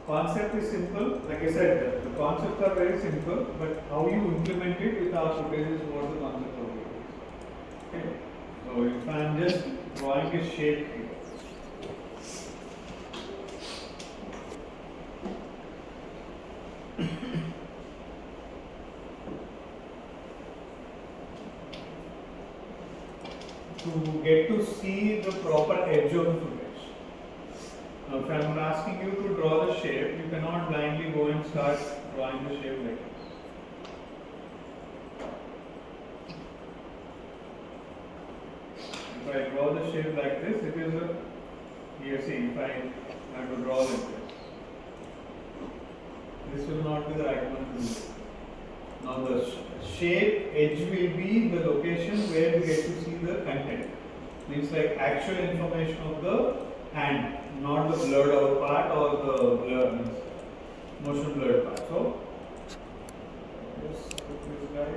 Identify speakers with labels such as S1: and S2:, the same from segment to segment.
S1: concept is simple. Like I said, the concepts are very simple, but how you implement it with our footage is what the concept of it is. Okay. So if I am just drawing a shape here. To get to see the proper edge of the footage. Now, if I am asking you to draw the shape, you cannot blindly go and start drawing the shape like this. If I draw the shape like this, it is a, here see, if I have to draw like this will not be the right one to do. Now the shape edge will be the location where we get to see the content. Means like actual information of the hand, not the blurred out part or the blur, motion blurred part. So just put this guy.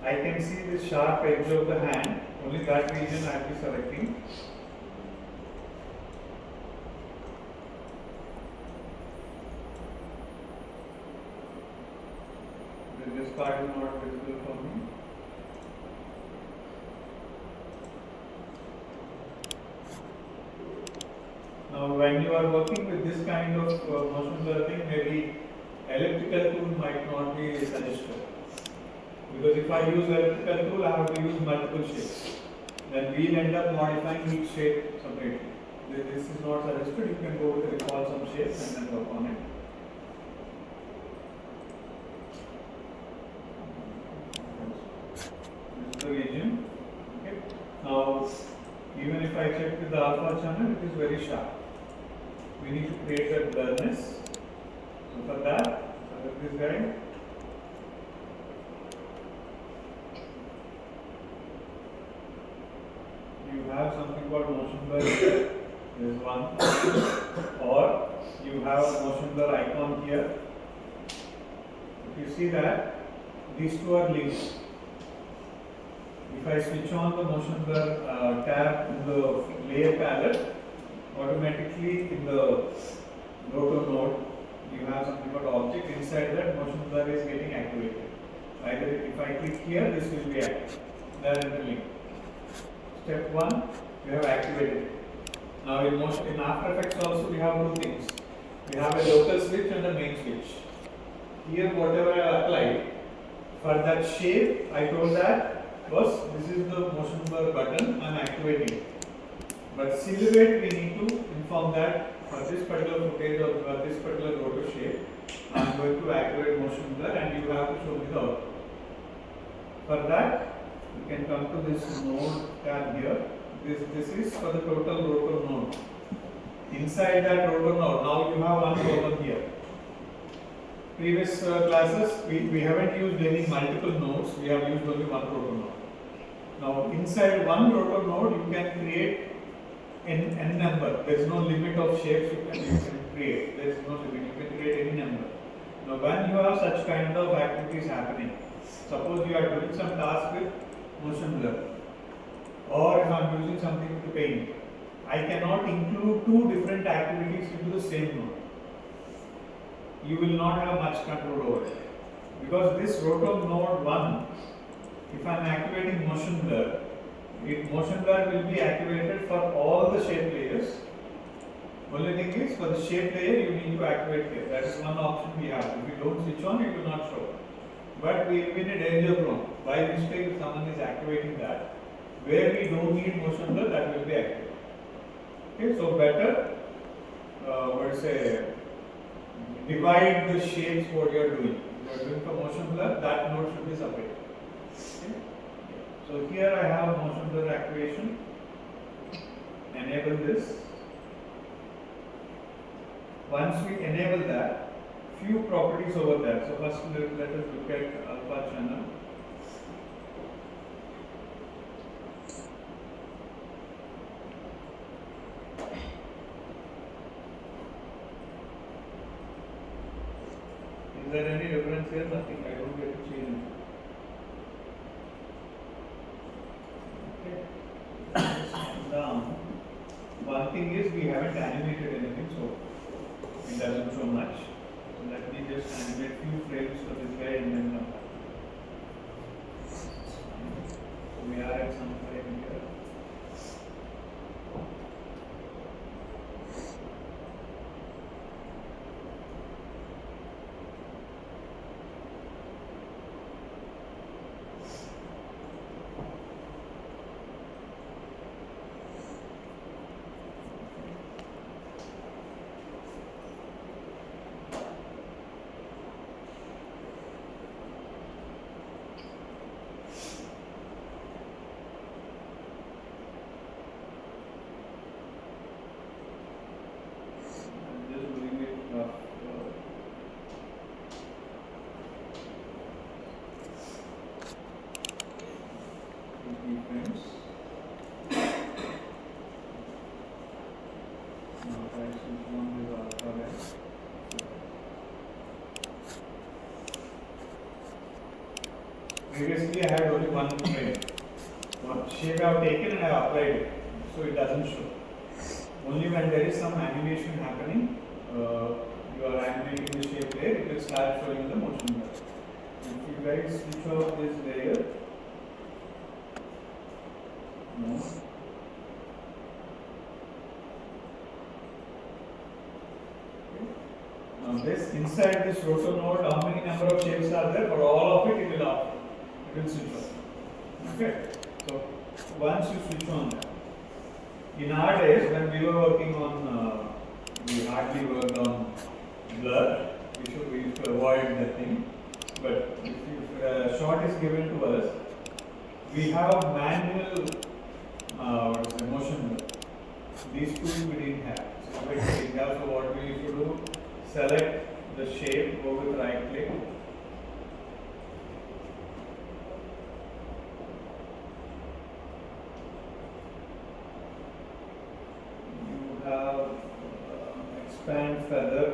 S1: I can see the sharp edge of the hand. Only that region I will be selecting. This part is not visible for me. Now, when you are working with this kind of motion blur thing, maybe elliptical tool might not be suggested. Because if I use elliptical tool, I have to use multiple shapes. Then we will end up modifying each shape separately. This is not suggested. You can go with recall some shapes and then work on it. This is the region. Okay. Now, even if I check with the alpha channel, it is very sharp. We need to create that blurriness. So for that, select this guy. You have something called motion blur here. There is one. Or you have a motion blur icon here. If you see that, these two are linked. If I switch on the motion blur tab in the layer palette, automatically in the rotor node, you have something called object. Inside that, motion blur is getting activated. Either if I click here, this will be active. That is the link. Step 1, we have activated it. Now in After Effects also we have two things. We have a local switch and a main switch. Here whatever I applied, for that shape I told that first this is the motion blur button, I am activating it. But silhouette we need to inform that for this particular footage or for this particular rotor shape, I am going to activate motion blur and you have to show me the output. For that, you can come to this node tab here. This is for the total rotor node. Inside that rotor node, now you have one rotor here. Previous classes, we haven't used any multiple nodes, we have used only one rotor node. Now inside one rotor node, you can create n number. There is no limit of shapes you can create. There is no limit, you can create any number. Now when you have such kind of activities happening, suppose you are doing some task with motion blur, or if I am using something to paint, I cannot include two different activities into the same node. You will not have much control over it. Because this rotor node 1, if I am activating motion blur, motion blur will be activated for all the shape layers. Only thing is, for the shape layer, you need to activate here. That is one option we have. If you don't switch on, it will not show. But we will be in a danger zone. By mistake, if someone is activating that, where we don't need motion blur, that will be activated. Okay, so better, divide the shapes what you are doing. If you are doing for motion blur, that node should be separated. Okay. So here I have motion blur activation. Enable this. Once we enable that, few properties over there. So first let us look at alpha channel. Is there any difference here? Nothing. I don't get to change. Okay. one thing is we haven't animated anything, so it doesn't show much. So let me just animate few frames for this guy and then come back. So we are at some frame here. Previously, I had only one frame. One shape I have taken and I have applied it, so it doesn't show. Only when there is some animation happening, you are animating the shape layer, it will start showing the motion blur. If you guys switch off this layer, no. Now this inside this rotor node, how many number of shapes are there? For all of it, it will off. It will switch on. Okay. So once you switch on that. In our days, when we were working on, we hardly worked on blur. We used to avoid that thing. But if a shot is given to us, we have manual motion blur. These two we didn't have. So what we used to do, select the shape, go with right click. You have expand further.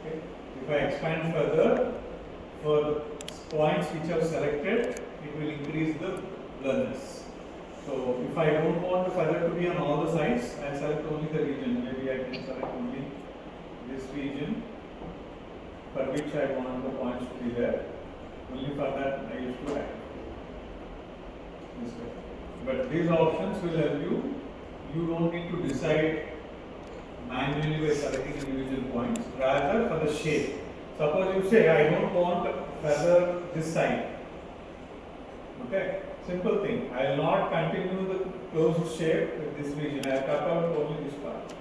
S1: Okay. If I expand further, for points which are selected, it will increase the blurriness. So if I don't want the feather to be on all the sides, I select only the region. Maybe I can select only this region for which I want the points to be there. Only for that I used to add this way. But these options will help you. You don't need to decide manually by selecting individual points. Rather for the shape. Suppose you say I don't want feather this side. Okay. Simple thing. I will not continue the closed shape with this region. I will cut out only this part.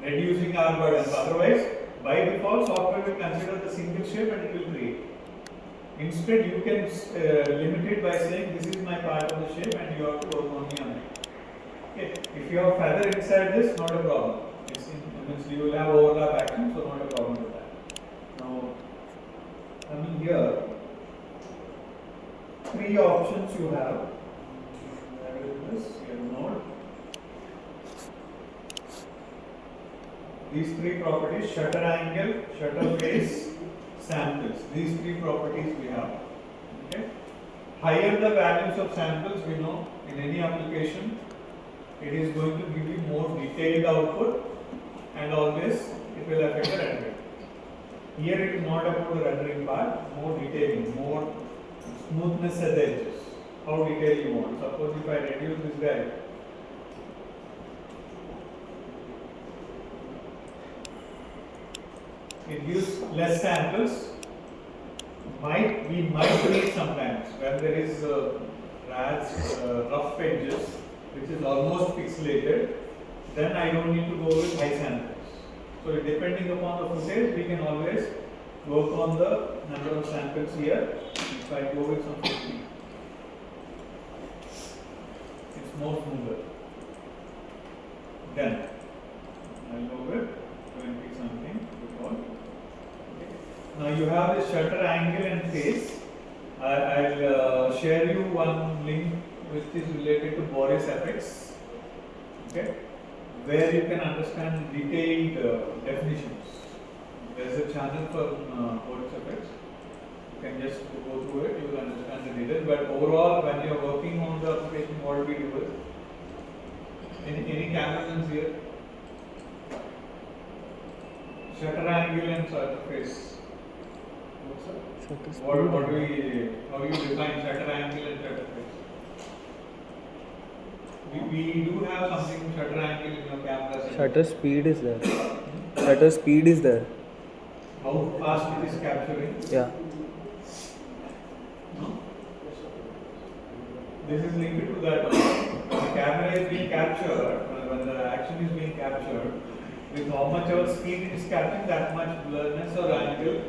S1: Reducing our burden. Otherwise, by default, software will consider the single shape and it will create. Instead, you can limit it by saying this is my part of the shape and you have to work only on it. Okay. If you have feather inside this, not a problem. You will have overlap action, so not a problem with that. Now, coming here. Three options you have. There is this, here node. These three properties, shutter angle, shutter phase, samples. These three properties we have. Okay. Higher the values of samples, we know in any application, it is going to give you more detailed output and always it will affect the rendering. Here it is not about the rendering part, more detailing, more smoothness at the edges. How detailed you want. Suppose if I reduce this guy, it gives less samples. We might need sometimes when there is rough edges which is almost pixelated, then I don't need to go with high samples. So depending upon the footage, we can always work on the number of samples here. If I go with some 50, it's more smoother. Then I'll go with 20 something. Okay. Now you have the shutter angle and phase. I'll share you one link which is related to Boris effects. Okay, where you can understand detailed definitions. There's a channel for Boris effects. You can just go through it, you will understand the details. But overall, when you are working on the application, what we do is Any cameramen here? Shutter angle and shutter face. How do you define shutter angle and shutter face? We do have something shutter angle in your camera.
S2: Shutter speed is there. Shutter speed is there.
S1: How fast it is capturing?
S2: Yeah.
S1: No? This is linked to that. The camera is being captured, when the action is being captured, with how much of speed it is capturing, that much blurriness or angle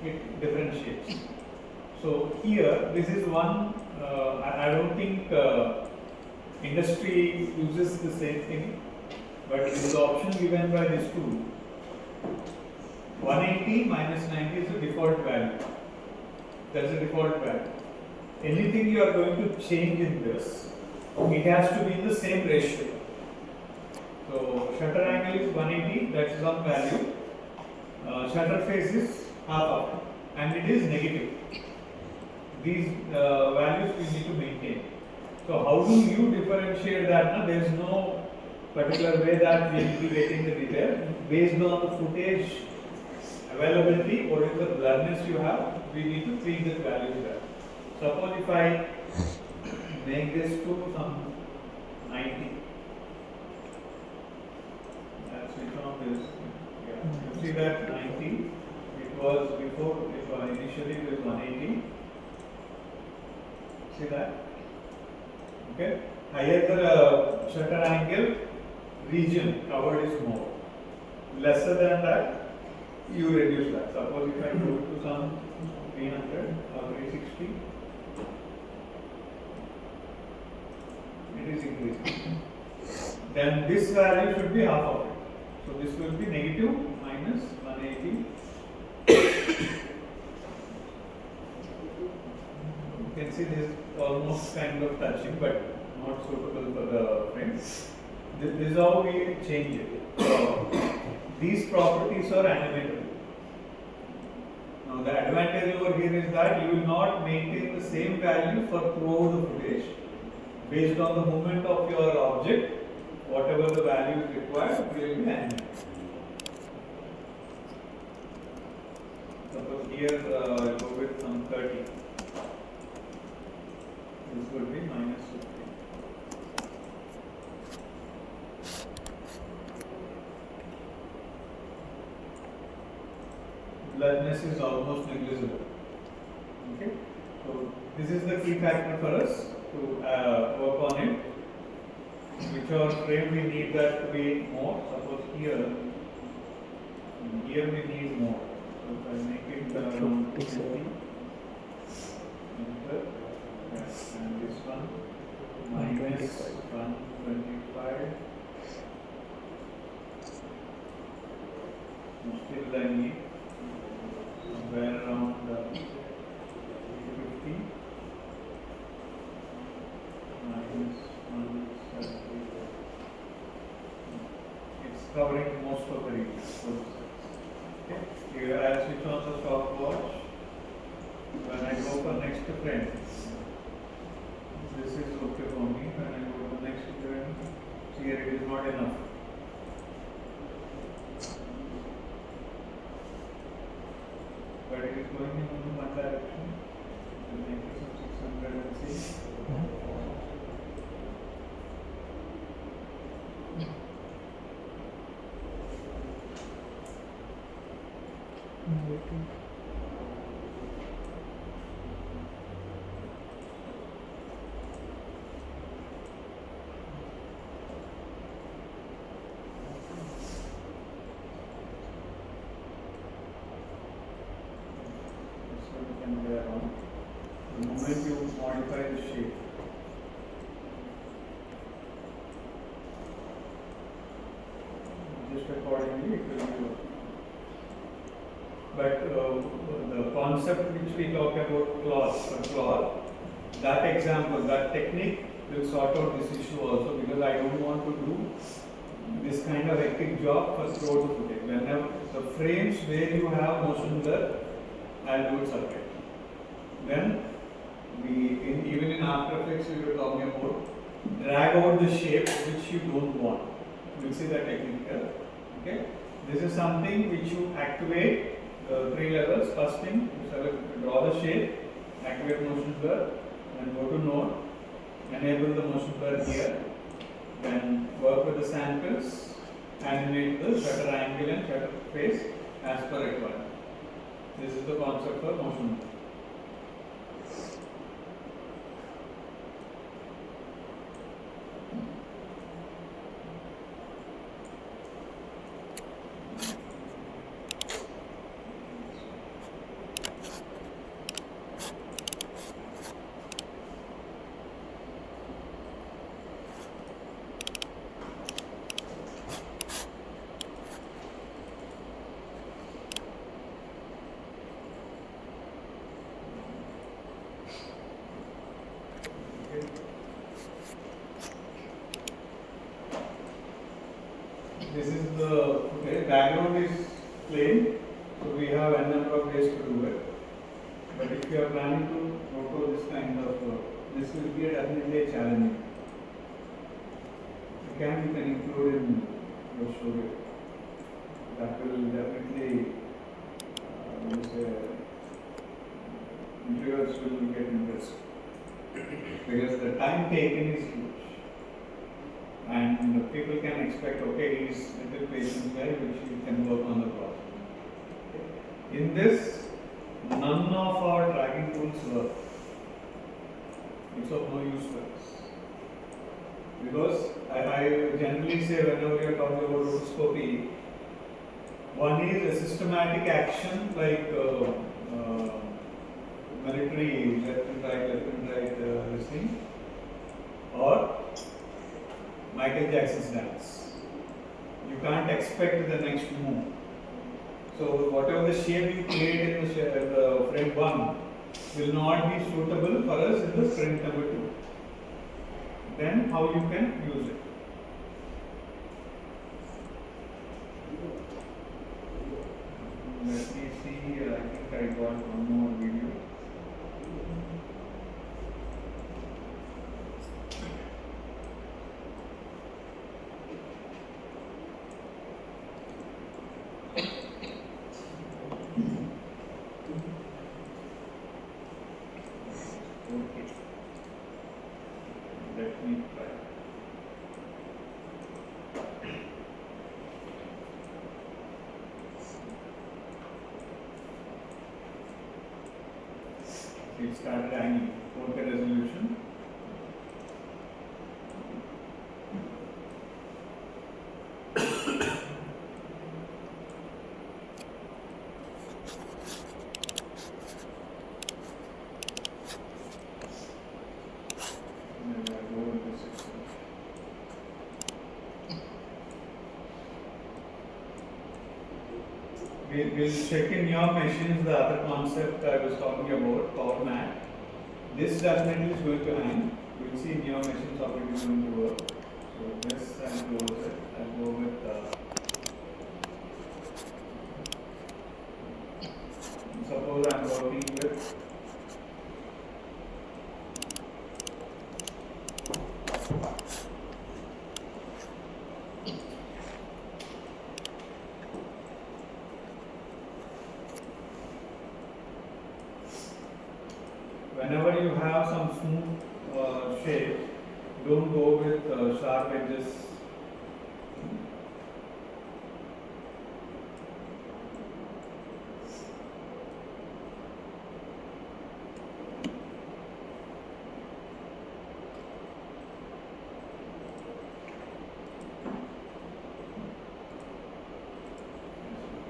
S1: it differentiates. So here, this is one, I don't think industry uses the same thing, but this is the option given by this tool. 180 minus 90 is the default value. That's the default value. Anything you are going to change in this, it has to be in the same ratio. So shutter angle is 180, that is some value. Shutter phase is half of, and it is negative. These values we need to maintain. So how do you differentiate that? There is no particular way that we will be getting the detail. Based on the footage availability, what is the blurriness you have, we need to tweak the values there. Suppose if I make this to some 90, let's switch on this. Yeah. You see that 90, it was before, initially it was 180. See that? Okay. Higher the shutter angle, region covered is more. Lesser than that, you reduce that. Suppose if I go to some 300 or 360, it is increasing. Then this value should be half of it. So this will be negative minus 180. You can see this almost kind of touching, but not suitable for the frame. This is how we change it. So these properties are animatable. Now the advantage over here is that you will not maintain the same value for throughout the footage. Based on the movement of your object, whatever the value is required, will be animated. Suppose here I'll go with some 30. This would be minus 50. Blurriness is almost negligible. Okay, so this is the key factor for us to work on it. Whichever frame we need that to be more. Suppose here we need more. So if I make it around 50, enter, yes, and this one minus 125. Still I need somewhere around 50 minus 170. It's covering most of the region. Okay. Here I'll switch on the stopwatch. When I go for next frame, this is okay for me. When I go to next frame, here it is not enough. But it is going in only one direction. We'll make it some 600 and see. The moment you modify the shape, just accordingly it will be working. But the concept which we talk about cloth, that example, that technique will sort out this issue also, because I don't want to do this kind of hectic job for throughout the footage. Whenever the frames where you have motion blur, I'll do it separate. Then even in After Effects we were talking about, drag out the shape which you don't want. We'll see that technique here. Okay. This is something which you activate the 3 levels. First thing, you select, draw the shape, activate motion blur, then go to node, enable the motion blur here, then work with the samples, animate the shutter angle and shutter face as per requirement. This is the concept for motion blur. This is the background is plain, so we have n number of ways to do it. But if you are planning to photo this kind of this will be definitely a challenge. You can include in your story. That will definitely interviewers will get interested because the time taken is huge. And people can expect, okay, he's little patient guy, which he can work on the project. Okay. In this, none of our tracking tools work. It's of no use for us. Because I generally say whenever we are talking about rotoscopy, one is a systematic action like military left and right this thing, or Michael Jackson's dance. You can't expect the next move. So whatever the shape you create in the frame 1 will not be suitable for us in the frame number 2. Then how you can use it? Let me see, I think I got one more video. Let me try. It started hanging. 4K resolution. We'll check in your machines the other concept I was talking about, power mat. This definitely is going to hang. We'll see in your machines how it is going to work. So this I'll close it. I'll go with suppose I'm working with whenever you have some smooth shape, don't go with sharp edges.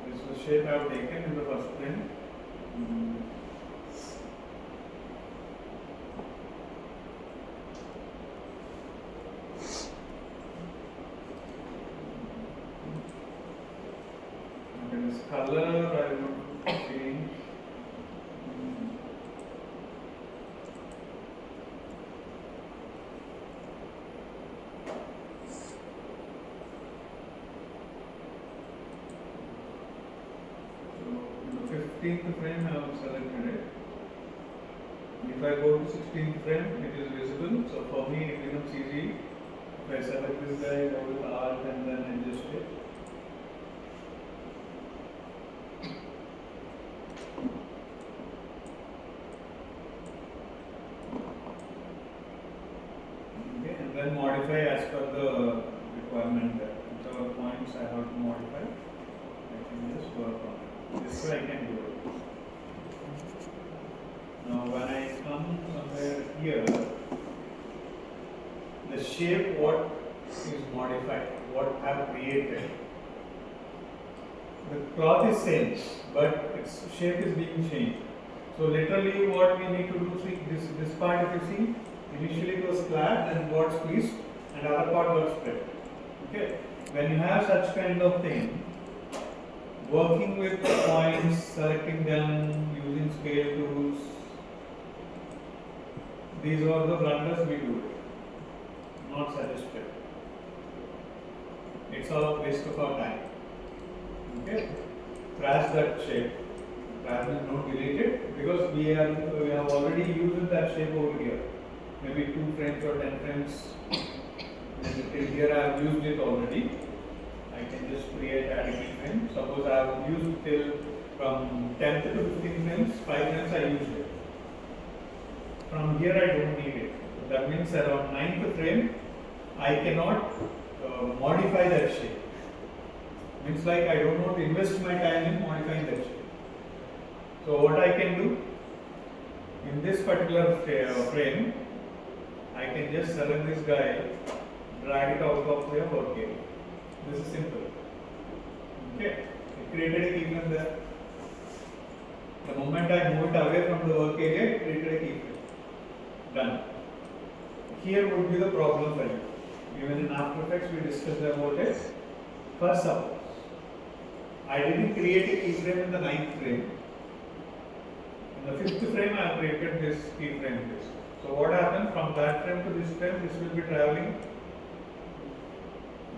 S1: This is the shape I have taken in the first frame. This color I would change. So in the 15th frame I have selected it. If I go to 16th frame, it is visible. So for me, it becomes easy. If I select this guy, go with Alt and then adjust it. Okay, and then modify as per the requirement there. Whichever points I have to modify, I can just work on it. This way I can do it. Now when I come somewhere here, the shape what is modified, what I have created. The cloth is same, but its shape is being changed. So literally what we need to do, see this part if you see, initially it was flat and got squeezed and other part got spread. Okay. When you have such kind of thing, working with the points, selecting them, using scale tools, these are the blunders we do. Not suggested. It's all waste of our time. Okay? Trash that shape. Trash is not deleted because we have already used that shape over here. Maybe 2 frames or 10 frames. And till here I have used it already. I can just create add a keyframe. Suppose I have used till from 10th to 15th frames, 5 frames I used it. From here I don't need it. That means around 9th frame I cannot modify that shape. Means like I don't want to invest my time in modifying that shape. So what I can do in this particular frame, I can just select this guy, drag it out of the work area. This is simple. Okay, it created a keyframe there. The moment I move it away from the work area, it created a keyframe. Done. Here would be the problem for you. Even in After Effects we discussed about it. First suppose I didn't create a keyframe in the 9th frame. In the 5th frame I have created this keyframe. So what happens from that frame to this frame, this will be traveling.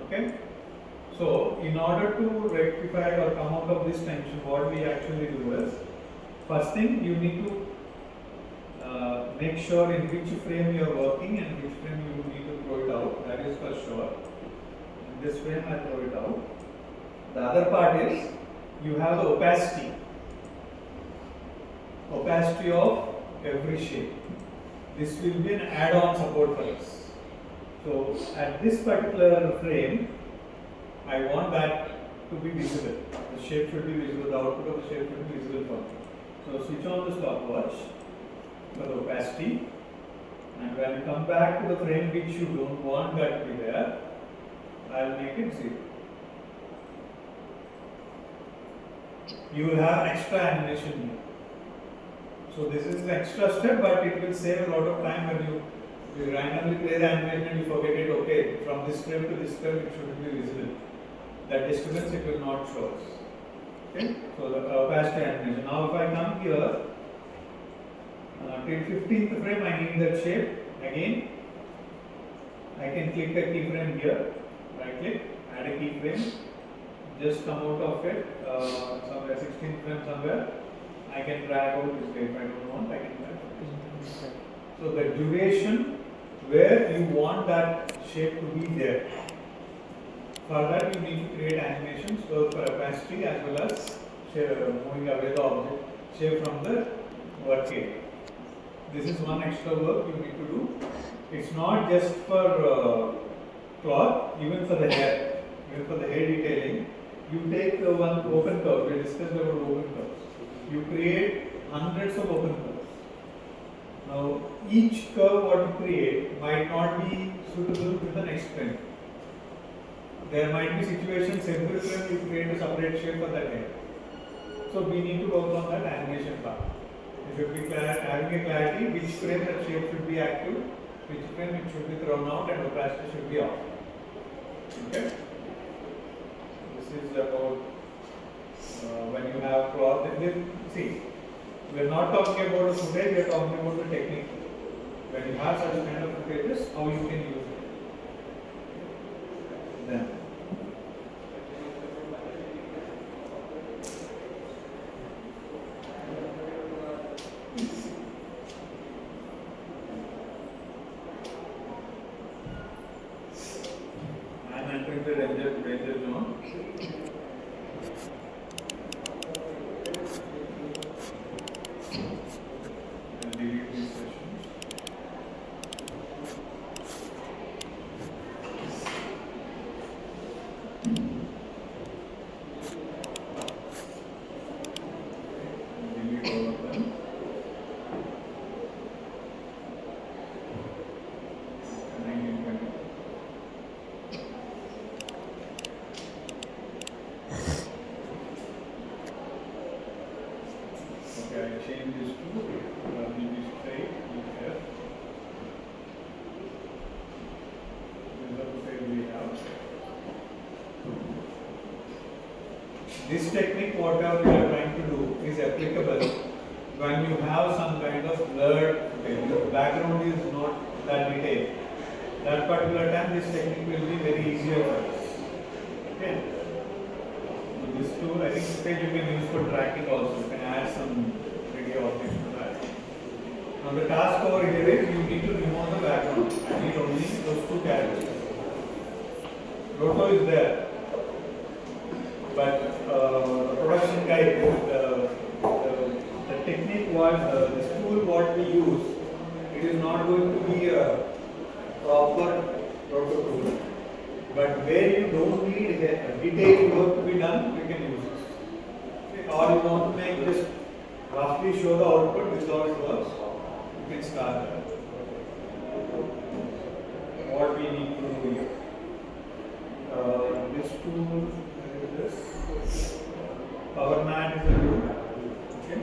S1: Okay? So in order to rectify or come out of this tension, what we actually do is, first thing you need to make sure in which frame you are working and which frame you need to throw it out. That is for sure. In this frame I throw it out. The other part is you have the opacity of every shape. This will be an add-on support for us. So at this particular frame, I want that to be visible. The shape should be visible, the output of the shape should be visible for me. So switch on the stopwatch for the opacity, and when you come back to the frame which you don't want that to be there, I will make it 0. You will have an extra animation here. So this is an extra step, but it will save a lot of time when you randomly play the animation and you forget it. Okay, from this frame to this frame it should be visible. That disturbance it will not show us. Okay, so the opacity animation. Now if I come here till 15th frame, I need that shape again. I can click a keyframe here, right click, add a keyframe, just come out of it somewhere 16th frame somewhere. I can drag out this way. If I don't want, I can drag out. So the duration where you want that shape to be there. For that you need to create animations both for opacity as well as moving away the object shape from the work area. This is one extra work you need to do. It's not just for cloth, even for the hair. Even for the hair detailing, you take the one open curve. We discussed about open curves. You create hundreds of open curves. Now, each curve what you create might not be suitable with the next frame. There might be situations every frame you create a separate shape for that hair. So we need to work on that animation part. You should be having a clarity which frame that shape should be active, which frame it should be thrown out, and opacity should be off. Okay. This is about when you have cloth. See, we are not talking about the footage, we are talking about the technique. When you have such kind of footages, how you can use it. Then. danger zone. And delete these sessions. Delete all of them. Okay, I change this to maybe straight F. This is the footage we have. This technique, whatever we are trying to do, is applicable when you have some kind of blurred footage. The background is not that detailed. That particular time, this technique will be very easier for us. Okay. So this tool, I think footage you can use for tracking also. You can add some video objects to that. Now the task over here is you need to remove the background. I need only those two characters. Roto is there, but the production guide, the technique this tool what we use, it is not going to be a proper roto tool. But where you don't need detailed work to be done, you can use it. Okay. Or you want to make just roughly show the output with how it works, you can start that. What we need to do here. This tool, this power mat is a tool. Okay.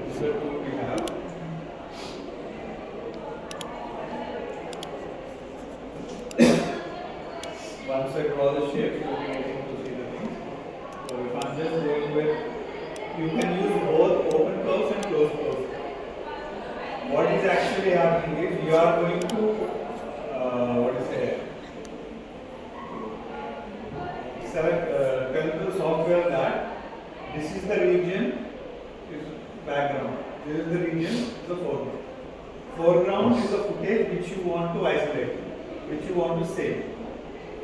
S1: This is the tool we have. Once I draw the shape, you will be able to see the things. So if I'm just going with, you can use both open curves and closed curves. What is actually happening is you are going to tell the software that this is the region is background, this is the region is the foreground. Foreground is the footage which you want to isolate, which you want to save.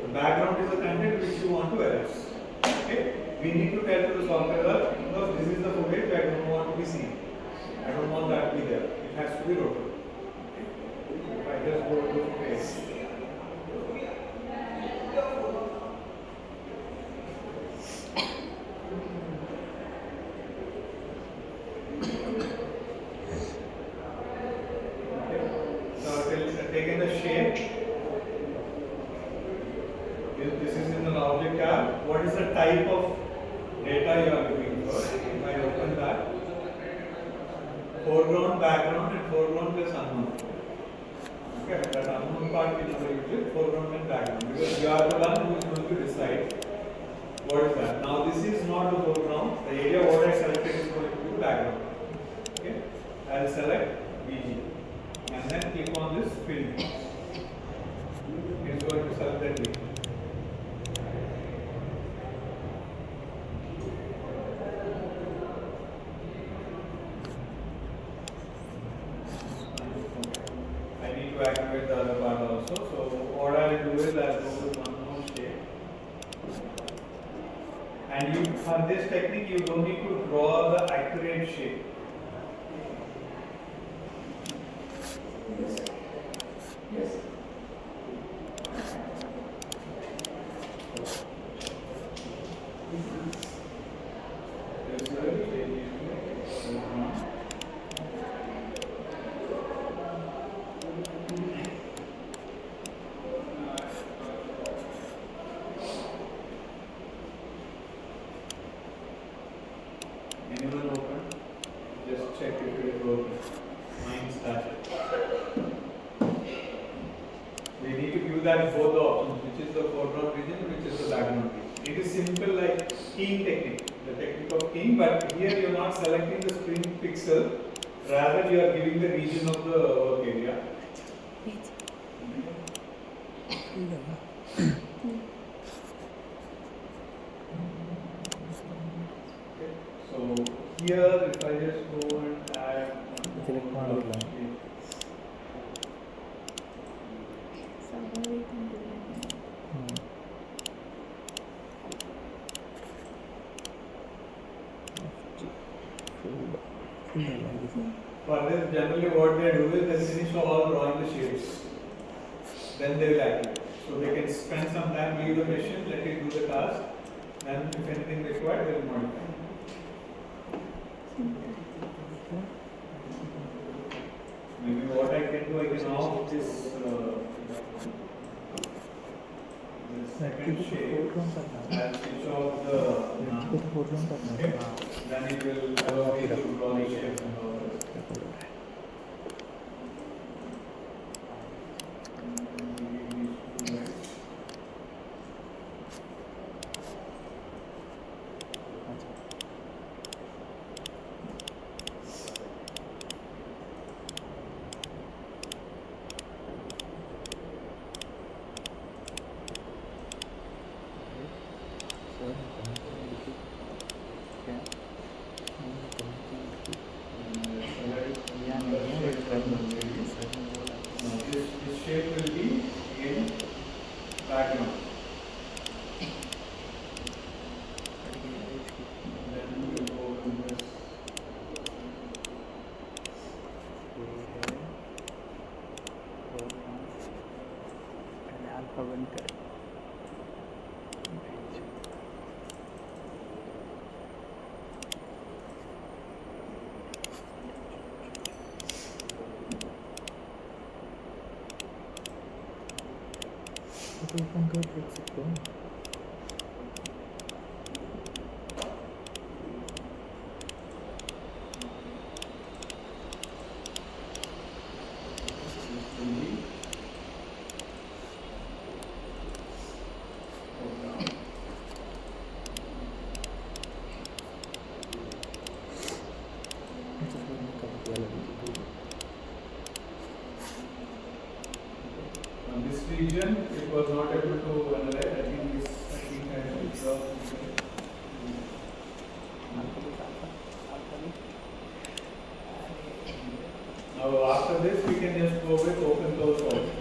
S1: The background is the content which you want to erase. Okay? We need to tell to the software that because this is the footage I don't want to be seen. I don't want that to be there. It has to be rotated. If I just go to footage. Taken the shape. This is in an object tab. What is the type of data you are looking for? If I open that, foreground, background, and foreground plus unknown. Okay, that unknown part is usually foreground and background because you are the one who is going to decide what is that. Now this is not the foreground. The area what I selected is going to be background. Okay, I will select BG. And then click on this field. It is going to select that region. I need to activate the other part also. So what I will do is I will go to one more shape. And you for this technique you don't need to draw the accurate shape. Yes. Anyone open? Just check if it is open. Mine started. We need to give that both the options, which is the foreground region, which is the background region. It is simple like keying technique, the technique of keying, but here you are not selecting the screen pixel, rather you are giving the region of the work area. So here if I just go and add
S2: ಮಾಡಿಲ್ಲ.
S1: For this, generally what they do is they finish all drawing the shapes. Then they will activate. So they can spend some time, leave the machine, let it do the task, and if anything required, they will modify. Maybe what I can do, I can off this second shape and switch off the okay. Then it will allow me to draw the shape and all this. This shape will be in background. Then we will go to this. This region, it was not able to analyze. I think this, I should draw. Now after this, we can just go with open close also.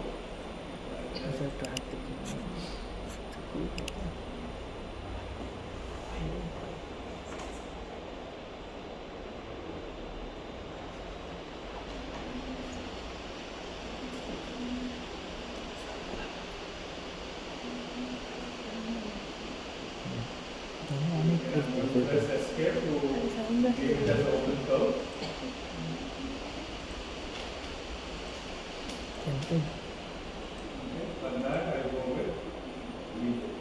S1: Press escape to keep it as open curve. Okay, for that I go with region.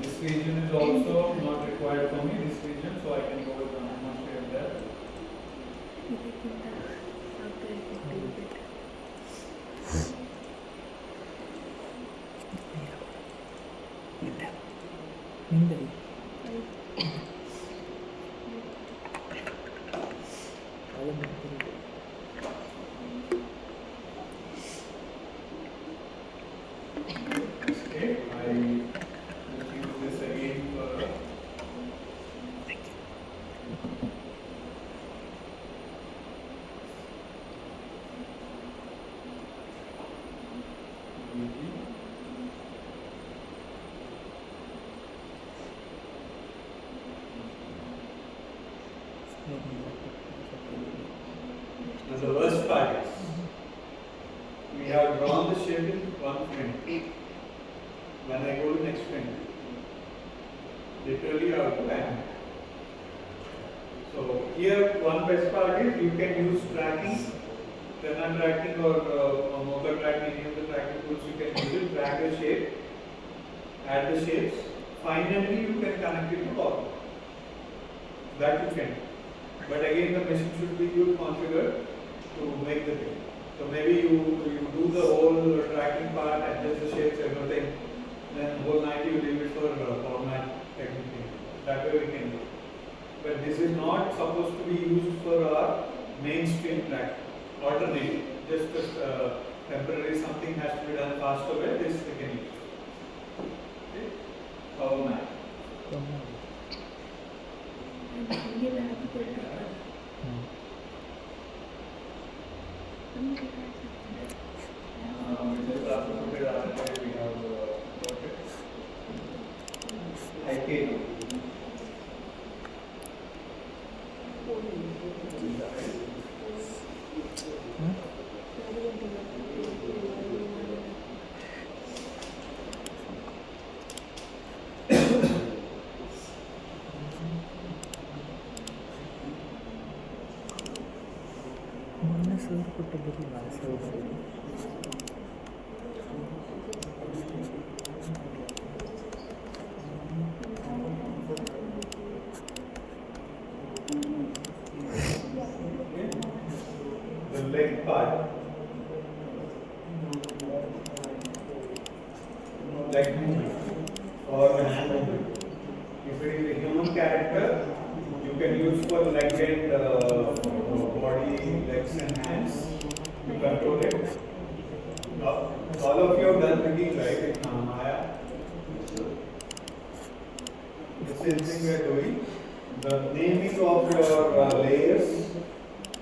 S1: This region is also not required for me, this region, so I can go with the normal shape there. Escape, I just use this again for Now the worst part is, we have drawn the shape in one frame. When I go to next frame, literally I have to animate. So here one best part is you can use tracking, turn tracking or motor tracking, any of the tracking tools you can use it, track the shape, add the shapes. Finally you can connect it to power. That you can. But again the machine should be good configured to make the thing. So maybe you do the whole tracking part, adjust the shapes, everything. Then whole night you leave it for format technically. That way we can do. But this is not supposed to be used for our mainstream track. Alternative. Just temporary something has to be done fast away, this we can use. Okay? Format. Just after put it after we have got it. IK2. The leg part, leg movement or the hand movement. If it is a human character, you can use for leg and body, legs and hands to control it. All of you have done rigging, right, in Maya? The same thing we are doing. The naming of your layers,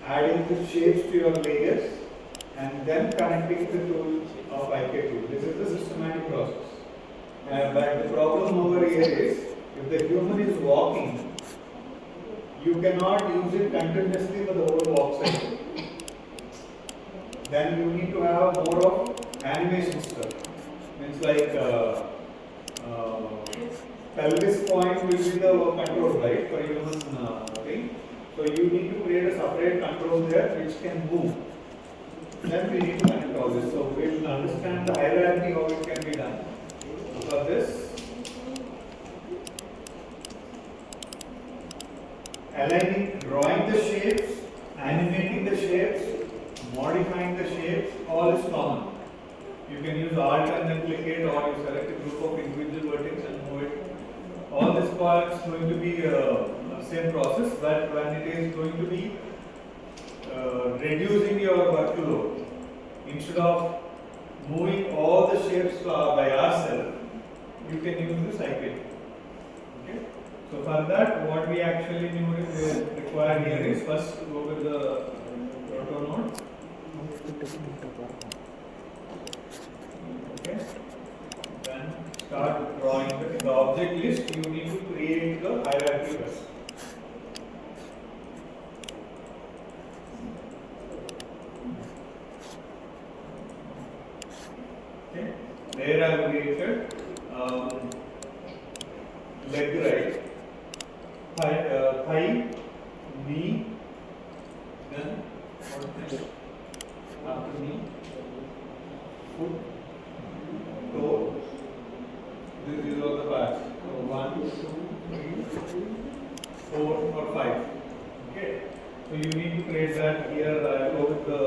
S1: adding the shapes to your layers, and then connecting the tool of IK2. This is the systematic process. But the problem over here is, if the human is walking, you cannot use it continuously for the whole walk cycle. Then you need to have more of animation stuff. It's like pelvis point will be the control, right, for human thing. So you need to create a separate control there which can move. Then we need to connect all this. So we will understand the hierarchy how it can be done. For this, aligning, drawing the shapes, animating the shapes, modifying the shapes, all is common. You can use Alt and then click it, or you select a group of individual vertex and move it. All this part is going to be same process, but when it is going to be reducing your workload, instead of moving all the shapes by ourselves, you can use this cycle. Okay. So for that, what we actually require here is first to go with the proto node. Okay. Then start drawing the object list. You need to create the hierarchy first. Okay. There I have created leg right, thigh, knee, then what next? After knee, foot, toe. These are the parts. So 1, 2, 3, 4 or 5. Okay. So you need to create that here. I go with the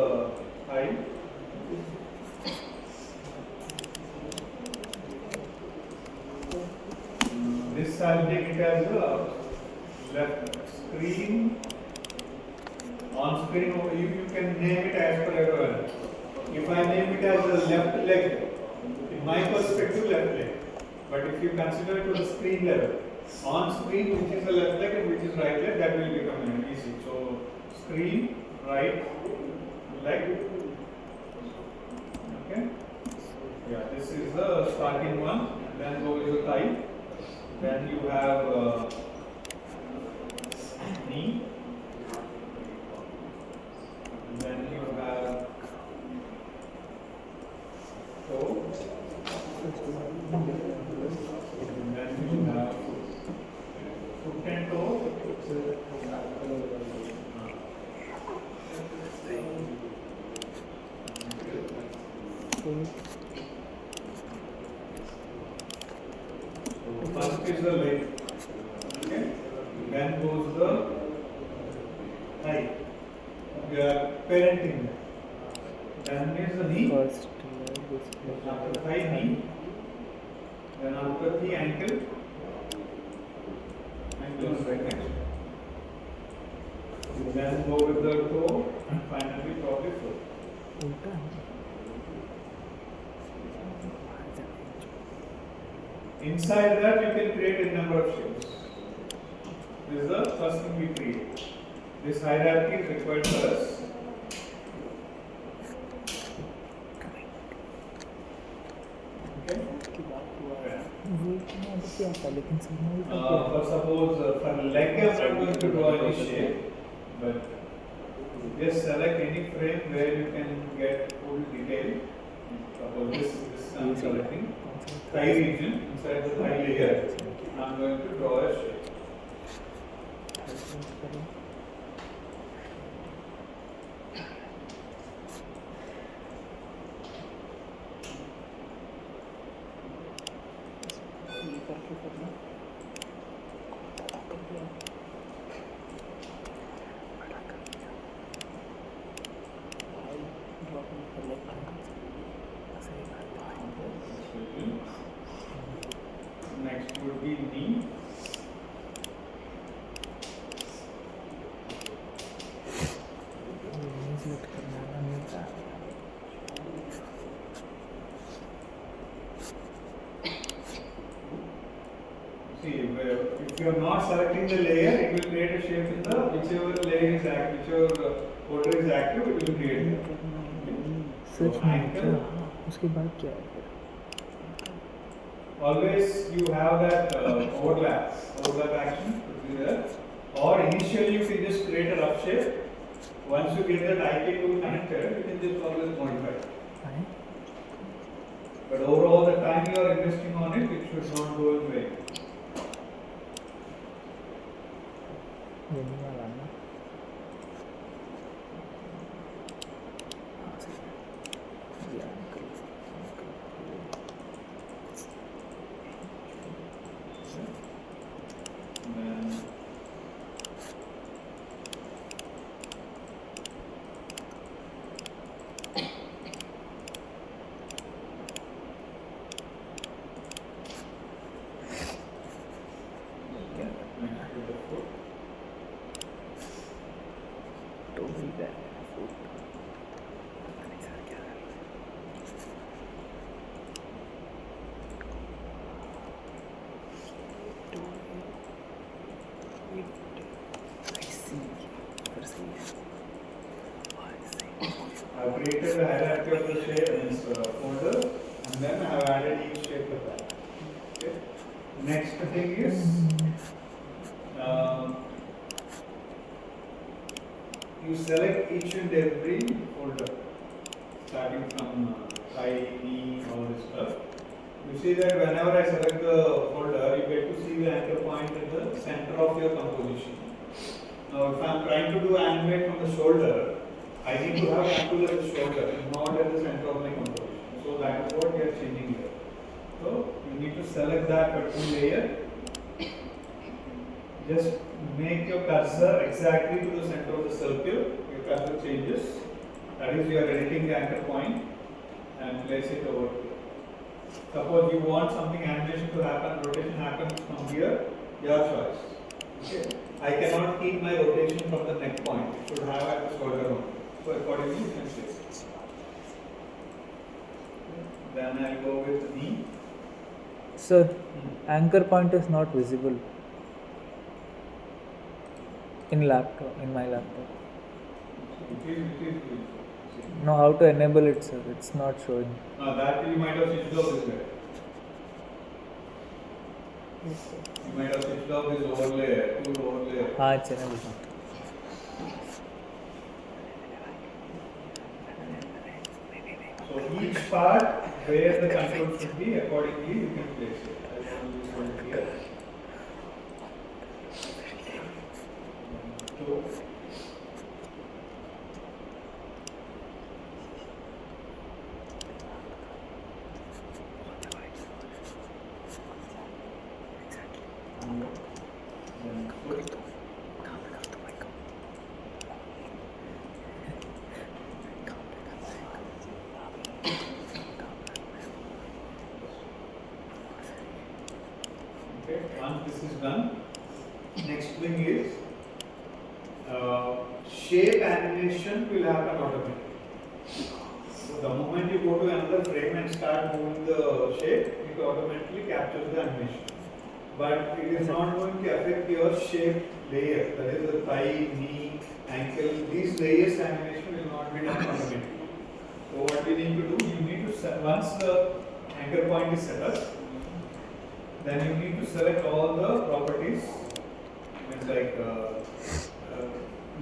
S1: thigh. This I'll take it as a left screen. On screen, you can name it as per everyone. If I name it as the left leg, in my perspective, left leg. But if you consider it to the screen level, on screen, which is the left leg and which is right leg, that will become easy. So, screen, right leg. Okay. Yeah, this is the starting one. Then go with the thigh. Then you have knee. And then you have toe. And then you have foot and toe. First is the leg, okay? Then goes the thigh. We are parenting. Then is the knee.
S2: First,
S1: After thigh, knee. Then after the ankle. Ankle is right next. Then go with the toe and finally probably foot. Inside that you can create a number of shapes. This is the first thing we create. This hierarchy is required for us. Okay. For suppose for leg I'm not going to draw any shape, but just select any frame where you can get full detail. Suppose this I'm selecting thigh region. Inside the thigh layer I'm going to draw a shape. Next would be knee. See, if you are not selecting the layer, it will create a shape in the whichever layer is active, whichever folder is active, it will create it. So ankle.
S2: उसके बाद क्या है?
S1: Always you have that overlap action to be there. Or initially you can just create a rough shape. Once you get that IP tool connected, you can just always modify it. But overall, the time you are investing on it, it should not go in vain. I've created the hierarchy of the shape in this folder, and then I have added each shape to that. Okay. Next thing is you select each and every folder, starting from thigh, knee, all this stuff. You see that whenever I select the folder, you get to see the anchor point at the center of your composition. Now, if I am trying to do animate from the shoulder, I need to have angle at the shoulder, not at the center of my composition. So that is what we are changing here. So you need to select that particular layer. Just make your cursor exactly to the center of the circle. Your cursor changes. That is, you are editing the anchor point and place it over here. Suppose you want something animation to happen, rotation happens from here, your choice. Okay. I cannot keep my rotation from the neck point. It should have at the shoulder only. So accordingly you can place it. Then I go with knee.
S2: Sir, anchor point is not visible in my laptop.
S1: It is.
S2: No, how to enable it, sir? It's not showing.
S1: That you might have switched off this way. You might have switched off this overlay, tool overlay.
S2: It's enabled.
S1: So each part where the control should be, accordingly you can place it. I want this one here. So okay, once this is done, next thing is shape animation will happen automatically. So the moment you go to another frame and start moving the shape, it automatically captures the animation. but it is not going to affect your shape layer. That is the thigh, knee, ankle. These layers animation will not be done automatically. So what you need to do, you need to set, once the anchor point is set up, then you need to select all the properties. It's like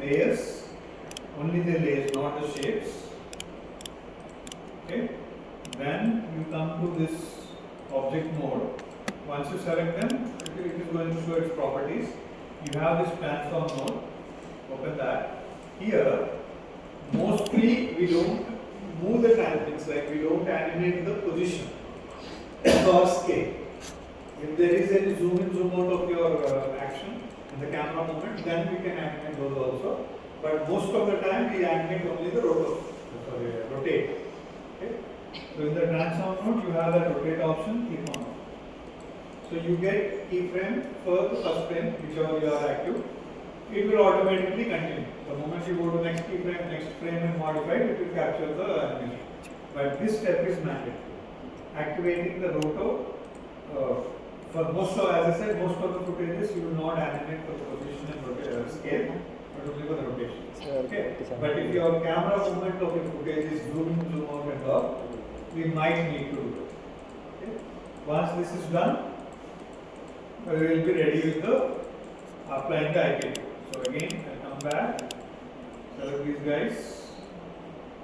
S1: layers, only the layers, not the shapes. Okay. Then you come to this object mode. Once you select them, it is going to show its properties. You have this transform mode. Open that. Here, mostly we don't move the transits, like we don't animate the position or scale. If there is any zoom in, zoom out of your action in the camera movement, then we can animate those also. But most of the time we animate only the rotate. Okay. So in the transform mode, you have that rotate option, click on it. So you get keyframe for the first frame, whichever you are active. It will automatically continue. The moment you go to next frame and modify it, will capture the animation. But this step is mandatory. Activating the roto, for most of, as I said, most of the footages you will not animate for the position and scale, but only for the rotation. Okay. But if your camera movement of the footage is zoom in, zoom out and all, we might need to do it. Okay. Once this is done, we will be ready with the applying the IK. So again, I come back, select these guys.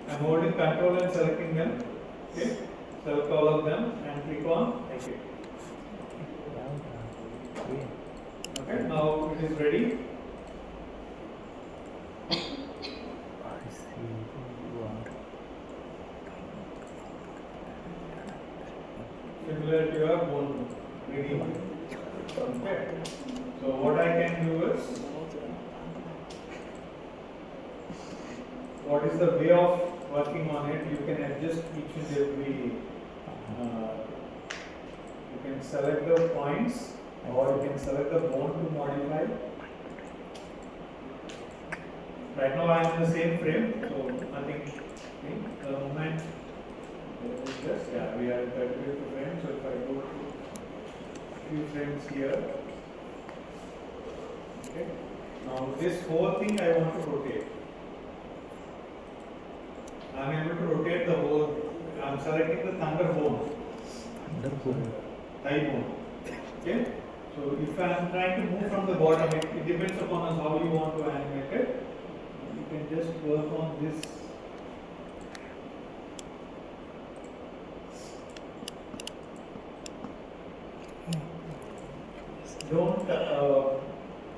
S1: I am holding control and selecting them. Okay, select all of them and click on IK. Okay, now it is ready. Similar to your bone reading. Okay. So what I can do is, what is the way of working on it? You can adjust each and every. You can select the points, or you can select the bone to modify. Right now I am in the same frame, so nothing. Okay. The moment we are in 35th frame. So if I go to few frames here. Okay. Now this whole thing I want to rotate. I am able to rotate the whole. I am selecting the thunder bone. Thigh bone. Okay. So if I am trying to move from the bottom, it depends upon us how you want to animate it. You can just work on this. Don't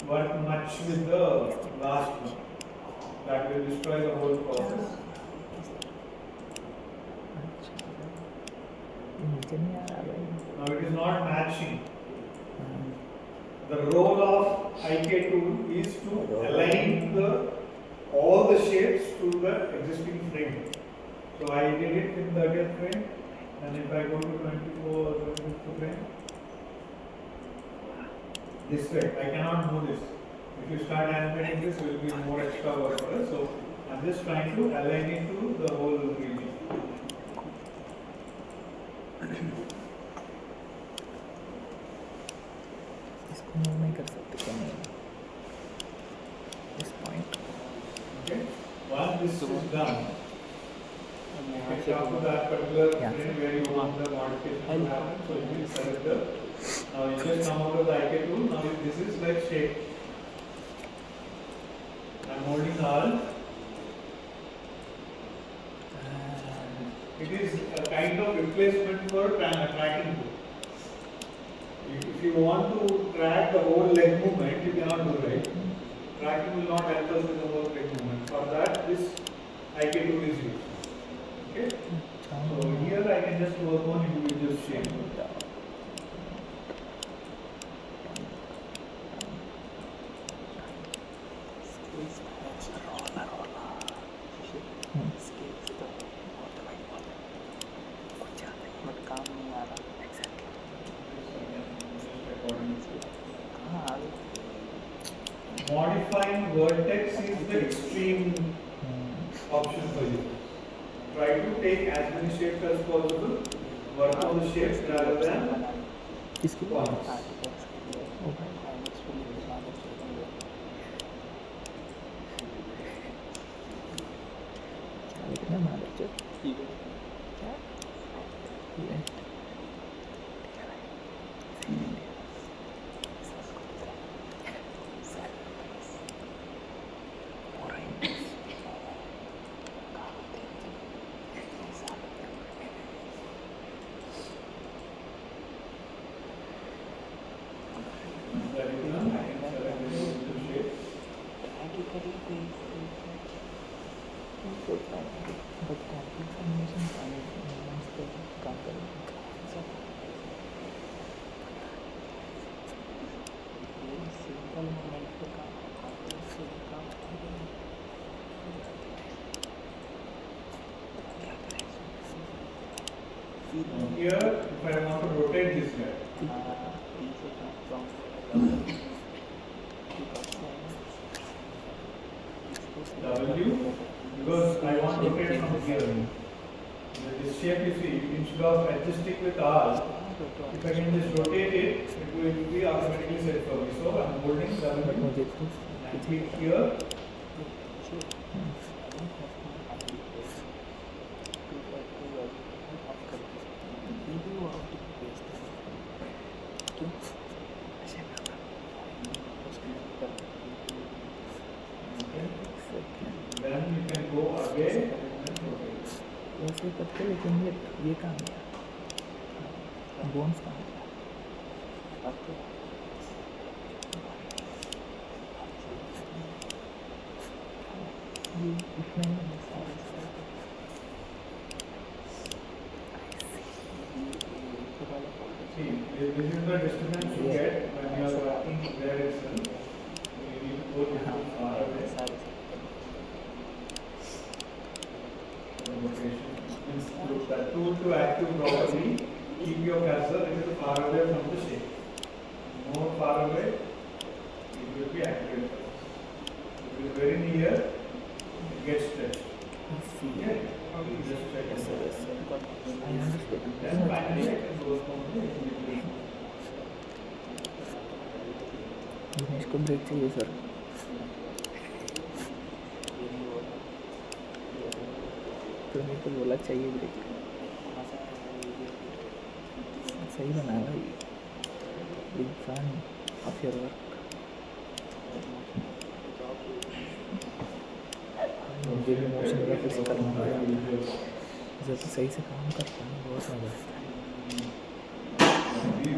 S1: work much with the last one. That will destroy the whole process. Now it is not matching. The role of IK tool is to align all the shapes to the existing frame. So I did it in 30th frame, and if I go to 24 or 25th frame, this way, I cannot move this. If you start animating this, it will be more extra work for us. So I am just trying to align it to the whole region.
S2: इसको move नहीं कर सकते क्या नहीं this point.
S1: Okay. Once this is done, you can come to that particular frame where you want the modification to happen. So you will select the. Now you just come out of the IK tool. Now this is like shape. I am holding Alt. It is a kind of replacement for tracking tool. If you want to track the whole leg movement, you cannot do it. Tracking will not help us with the whole leg movement. For that, this IK tool is used. Okay. So here I can just work on individual shape. Modifying vertex is the extreme option for you. Try to take as many shapes as possible, work on the shapes rather than points. polygon, I can select the individual shape.
S3: but complex animation movements को काम करेंगे simple movement पे काम complex से काम करेंगे क्या करें
S1: Here, if I want to rotate this guy,
S3: पीछे काम
S1: W, because I want to rotate from here. This shape you see, instead of adjusting with R, if I can just rotate it, it will be automatically set for me. So I'm holding W and click here. Then you can go again and rotate.
S3: वैसे करते लेकिन ये काम है bones काम है ये इसमें सारे
S1: See, this is the distance you get when you are working there itself. You need to go a little far away. Rotation means the tool to active properly. Keep your cursor a little far away from the shape. More far away, it will be activated. If it is very near, it gets stretched. Okay? You just check it.
S3: I understood.
S1: Then finally, I can go from the individual.
S3: Dinesh को break चाहिए sir तुम्हें तो बोला चाहिए break सही बना भाई big fan of your work मुझे भी मोशन ग्राफिक्स करना पड़ेगा जब सही से काम करता हूँ बहुत मजा आता है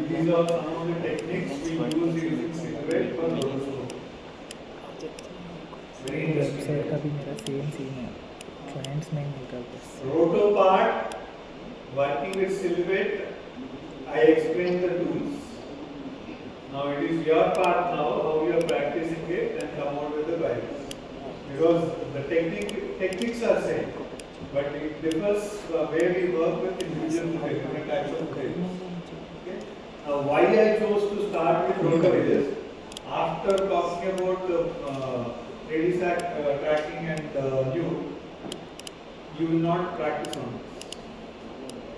S1: These are some of the techniques we use using silhouette for rotoscope. Very interesting.
S3: Website का भी मेरा सेम सीन है क्लाइंट्स नहीं मिलता बस
S1: Roto part, working with silhouette, I explained the tools. Now it is your part now, how you are practicing it and come out with the values. Because the techniques are same, but it differs where we work with individual footage, different types of footage. Okay? Now why I chose to start with rotor is, after talking about 3D tracking and nude, you will not practice on this.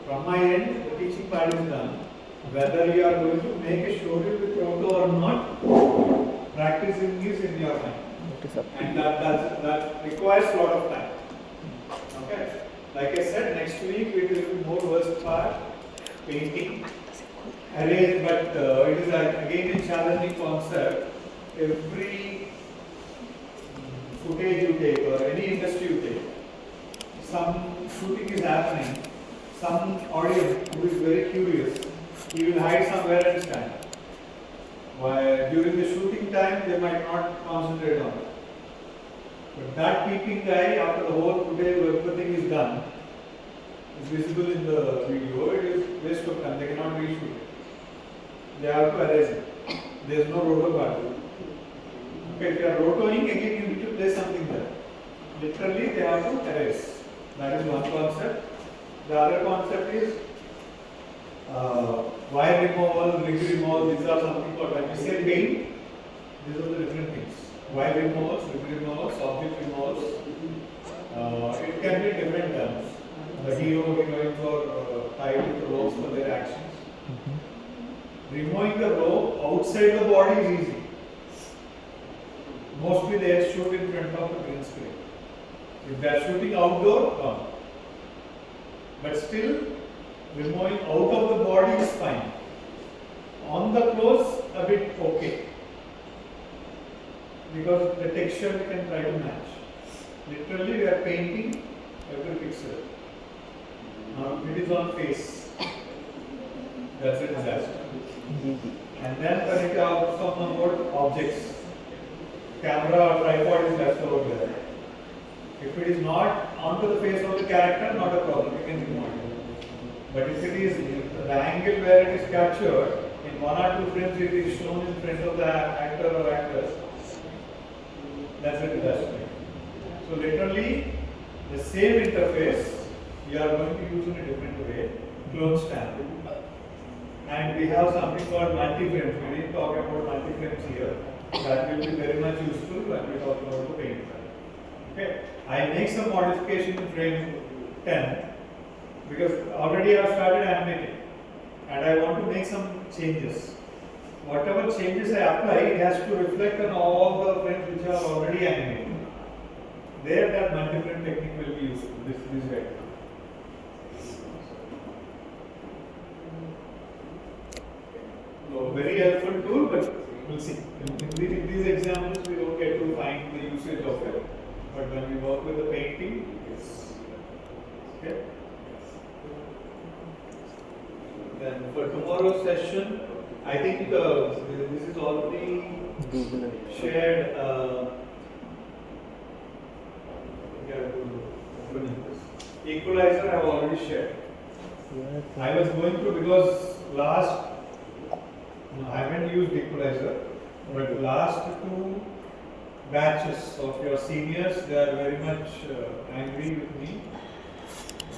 S1: From my end, the teaching part is done. Whether you are going to make a showreel with roto or not, practicing is in your mind. And that requires a lot of time. Okay? Like I said, next week we will do more worst part, painting, arrange, but it is again a challenging concept. Every footage you take or any industry you take, some shooting is happening, some audience who is very curious, he will hide somewhere and stand. While during the shooting time, they might not concentrate on it. But that peeping guy, after the whole footage, everything is done, is visible in the video, it is waste of time, they cannot reshoot it. They have to erase it. There is no roto value. Okay, if you are rotoing, again you need to place something there. Literally, they have to erase. That is one concept. The other concept is wire removal, rig removal. These are something called, when we say paint, these are the different things. Wire removals, rig removals, object removals. It can be different terms. The hero will be going for hiding the ropes for their actions. Removing the rope outside the body is easy. Mostly they shoot in front of the green screen. If they are shooting outdoor, gone. But still, removing out of the body is fine. On the clothes, a bit okay. Because the texture we can try to match. Literally, we are painting every pixel. Now, it is on face. that's a disaster.
S3: जी जी
S1: And then when it comes about objects, camera or tripod is left over there. If it is not onto the face of the character, not a problem, you can remove it. But if it is the angle where it is captured, in 1 or 2 frames it is shown in front of the actor or actress, that's a disaster. So literally, the same interface, you are going to use in a different way, clone stamp. And we have something called multi-frames. We didn't talk about multi-frames here. That will be very much useful when we talk about the paint. Okay. I make some modification in frame 10 because already I have started animating and I want to make some changes. Whatever changes I apply, it has to reflect on all the frames which are already animated. There, that multi-frame technique will be useful. This way. So very helpful tool, but we'll see. In these examples, we don't get to find the usage of it. But when we work with the painting, it's okay. Then for tomorrow's session, I think this is already shared. Equalizer I have already shared. I was going through because I haven't used equalizer, but last 2 batches of your seniors, they are very much angry with me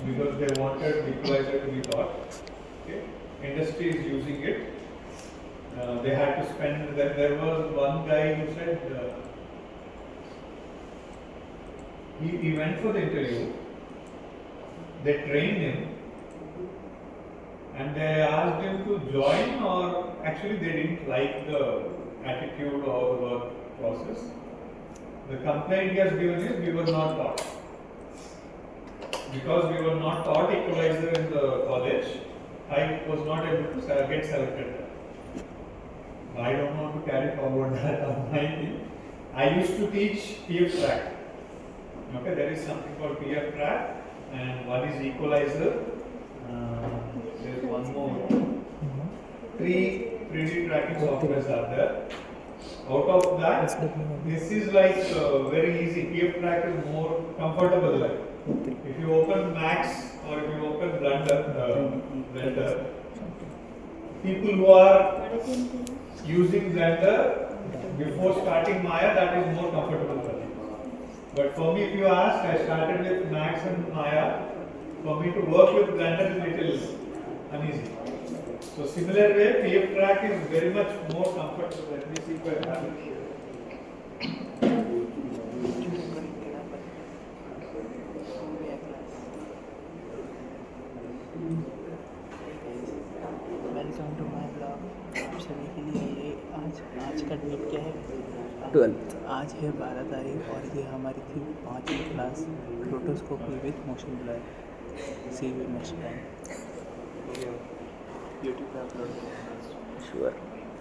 S1: because they wanted equalizer to be taught. Okay, industry is using it. They had to spend. There was one guy who said he went for the interview. They trained him. And they asked him to join, or actually they didn't like the attitude or the work process. The complaint he has given is we were not taught. Because we were not taught equalizer in the college, I was not able to get selected. I don't want to carry forward that on my team. I used to teach PF track. Okay, there is something called PF track, and one is equalizer. There's one more. 3 3D tracking softwares are there. Out of that, this is like very easy. PF track is more comfortable. Like if you open Max or if you open Blender, people who are using Blender before starting Maya, that is more comfortable for them. But for me, if you ask, I started with Max and Maya. For me to work with Blender is little uneasy. So similar way, PF track is very much more comfortable. Let me see if I have it here.
S3: Welcome to my blog. आप सभी के लिए ये आज का date क्या है?
S2: 12th।
S3: आज है 12 तारीख और ये हमारी थी 5वीं class rotoscopy with motion blur. See you next time. YouTube पे अपलोड करेंगे।
S2: Sure.